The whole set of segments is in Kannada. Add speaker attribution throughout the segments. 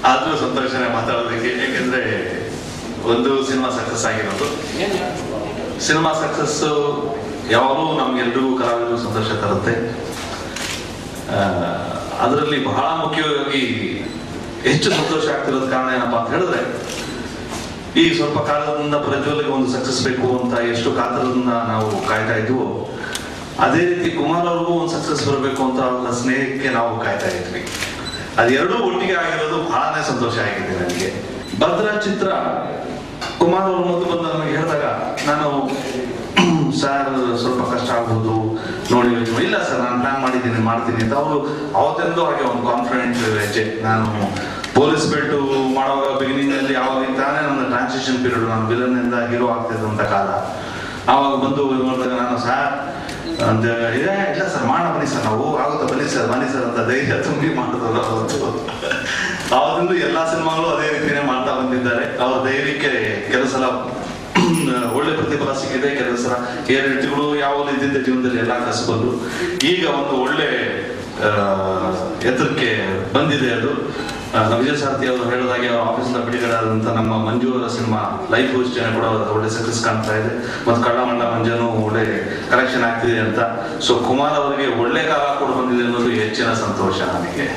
Speaker 1: ಆದ್ರೂ ಸಂತೋಷನೇ ಮಾತಾಡೋದಕ್ಕೆ. ಯಾಕೆಂದ್ರೆ ಒಂದು ಸಿನಿಮಾ ಸಕ್ಸಸ್ ಆಗಿರೋದು. ಸಿನಿಮಾ ಸಕ್ಸಸ್ ಯಾವಾಗಲೂ ನಮ್ಗೆಲ್ರಿಗೂ ಕಲಾವಿದರಿಗೂ ಸಂತೋಷ ತರುತ್ತೆ. ಅದರಲ್ಲಿ ಬಹಳ ಮುಖ್ಯವಾಗಿ ಹೆಚ್ಚು ಸಂತೋಷ ಆಗ್ತಿರೋದ್ ಕಾರಣ ಏನಪ್ಪಾ ಅಂತ ಹೇಳಿದ್ರೆ, ಈ ಸ್ವಲ್ಪ ಕಾಲದಿಂದ ಪ್ರಜ್ವಲ್ಗೆ ಒಂದು ಸಕ್ಸಸ್ ಬೇಕು ಅಂತ ಎಷ್ಟು ಕಾತರದಿಂದ ನಾವು ಕಾಯ್ತಾ ಇದ್ವು, ಅದೇ ರೀತಿ ಕುಮಾರ್ ಅವ್ರಿಗೂ ಒಂದು ಸಕ್ಸಸ್ ಬರಬೇಕು ಅಂತ ಅವರ ಸ್ನೇಹಕ್ಕೆ ನಾವು ಕಾಯ್ತಾ ಇದ್ವಿ. ಅದೆರಡೂ ಒಟ್ಟಿಗೆ ಆಗಿರೋದು ಬಹಳನೇ ಸಂತೋಷ ಆಗಿದೆ ನನಗೆ. ಭದ್ರಾ ಚಿತ್ರ ಕುಮಾರ್ ಅವರು ಮೊದಲು ಬಂದು ನನಗೆ ಹೇಳಿದಾಗ ನಾನು ಸರ್ ಸ್ವಲ್ಪ ಕಷ್ಟ ಆಗ್ಬೋದು ನೋಡಿ, ಇಲ್ಲ ಸರ್ ನಾನು ಪ್ಲಾನ್ ಮಾಡಿದ್ದೀನಿ ಮಾಡ್ತೀನಿ ಅಂತ ಅವರು ಅವತ್ತೆಂದು ಹಾಗೆ ಒಂದು ಕಾನ್ಫಿಡೆಂಟ್ ಹೆಜ್ಜೆ. ನಾನು ಪೊಲೀಸ್ ಬೆಲ್ಟ್ ಮಾಡುವಾಗ ಬಿಗಿನಿಂಗ್ ಅಲ್ಲಿ ಯಾವಾಗ ತಾನೇ ನನ್ನ ಟ್ರಾನ್ಸಿಷನ್ ಪೀರಿಯಡ್, ನಾನು ವಿಲನ್ ಇಂದ ಹೀರೋ ಆಗ್ತಿದ್ದಂತ ಕಾಲ. ಆವಾಗ ಬಂದು ನೋಡಿದಾಗ ನಾನು ಸರ್ ಅಂತ ಇಲ್ಲ ಸರ್ ಮಾಡ ಬನ್ನಿ ಸರ್, ನಾವು ಆಗುತ್ತೆ ಬನ್ನಿ ಸರ್ ಅಂತ ಧೈರ್ಯ ತುಂಬಿ ಮಾಡಿದ್ರು. ಅವರಿಂದ ಎಲ್ಲಾ ಸಿನಿಮಾಗಳು ಅದೇ ರೀತಿನೇ ಮಾಡ್ತಾ ಬಂದಿದ್ದಾರೆ. ಅವ್ರ ಧೈರ್ಯಕ್ಕೆ ಕೆಲವು ಸಲ ಒಳ್ಳೆ ಪ್ರತಿಫಲ ಸಿಕ್ಕಿದೆ, ಕೆಲವು ಸಲ ಏರಿಳಿತಗಳು ಯಾವಾಗಲೂ ಇದ್ದಿದ್ದ ಜೀವನದಲ್ಲಿ ಎಲ್ಲ ಕಸಬಂದು ಈಗ ಒಂದು ಒಳ್ಳೆ ಎತ್ತರಕ್ಕೆ ಬಂದಿದೆ. ಅದು ವಿಜಯ ಸಾರಥಿ ಅವರು ಹೇಳಿದಾಗೆ ಅವ್ರ ಆಫೀಸಿಂದ ಬಿಡುಗಡೆ ಆದಂತ ನಮ್ಮ ಮಂಜು ಅವರ ಸಿನಿಮಾ ಲೈಫ್ ಗೋಸ್ಟಿಯನ್ನು ಕೂಡ ಒಳ್ಳೆ ಸಕ್ಸಸ್ ಕಾಣ್ತಾ ಇದೆ. ಮತ್ತು ಕಳ್ಳಮಂಡ ಮಂಜನು ಒಳ್ಳೆ ಕಲೆಕ್ಷನ್ ಆಗ್ತಿದೆ ಅಂತ. ಸೊ ಕುಮಾರ್ ಅವರಿಗೆ ಒಳ್ಳೆ ಕಾಲ ಕೂಡ ಬಂದಿದೆ ಅನ್ನೋದು ಹೆಚ್ಚಿನ ಸಂತೋಷ ನನಗೆ.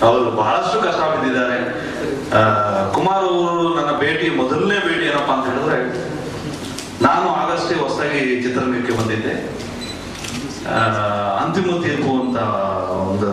Speaker 1: ಅವರು ಬಹಳಷ್ಟು ಕಷ್ಟ ಬಿದ್ದಿದ್ದಾರೆ. ಕುಮಾರ್ ಅವರು ನನ್ನ ಭೇಟಿ, ಮೊದಲನೇ ಭೇಟಿ ಏನಪ್ಪಾ ಅಂತ ಹೇಳಿದ್ರೆ, ನಾನು ಆಗಷ್ಟೇ ಹೊಸದಾಗಿ ಚಿತ್ರರಂಗಕ್ಕೆ ಬಂದಿದ್ದೆ. ಅಂತಿಮ ತೀರ್ಪು ಅಂತ ಒಂದು